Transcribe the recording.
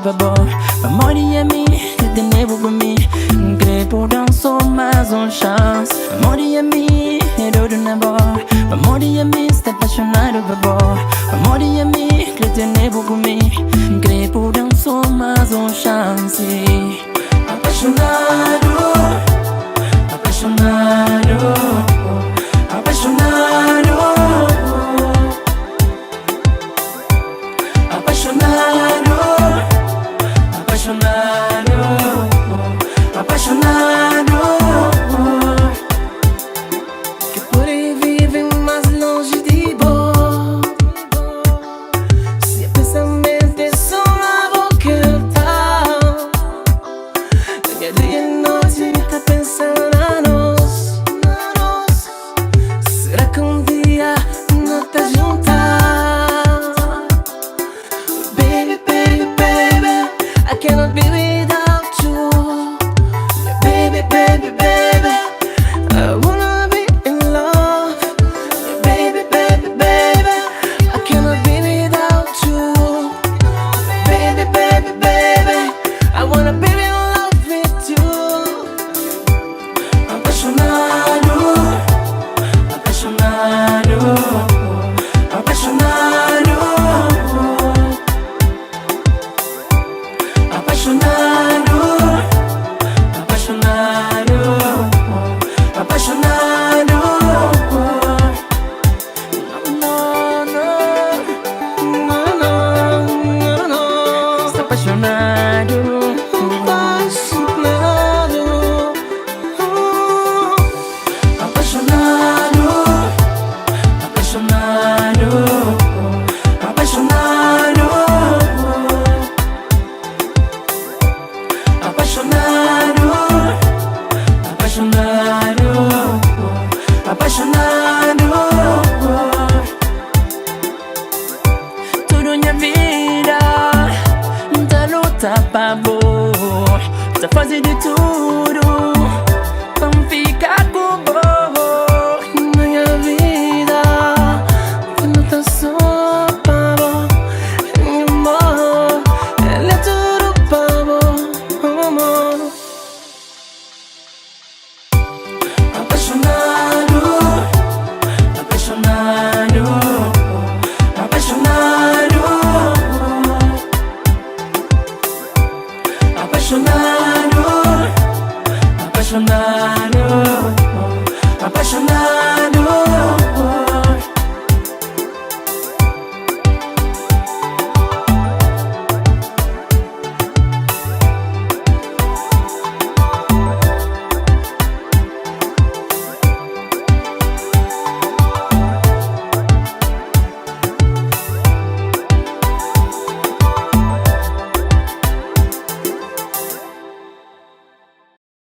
babo. Memória é mim, que te nevo por mim. Crepo danço mais uma chance. Memória é mim, hero do nebo. Memória é mim, está apaixonado babo. Memória é mim, que te nevo por mim. Crepo danço mais uma chance. Apaixonado, apaixonado, apaixonado, apaixonado, apaixonado, apaixonado. Que por aí vivem mais longe de bom. Se pensamento é só na boca tá. Dia e noite tá pensando a nós. Será que um dia não tá juntar? Baby, baby, baby, I cannot be without you. Yeah, baby, baby, baby, I wanna be in love. Yeah, baby, baby, baby, I cannot be without you. Baby, baby, baby, I wanna be in love with you. Apaixonado, apaixonado, apaixonado, apaixonado, apaixonado, apaixonado. Não, não, não, não, não. Estou apaixonado, apaixonado, apaixonado, apaixonado, apaixonado, apaixonado, apaixonado, apaixonado. Tudo minha vida tá luta pra boa, tá fazendo de tudo pra ficar com boa. Minha vida tá luta só pra boa. Meu amor, ela é tudo pra boa, amor. Apaixonado, apaixonado, apaixonado, apaixonado, apaixonado, apaixonado.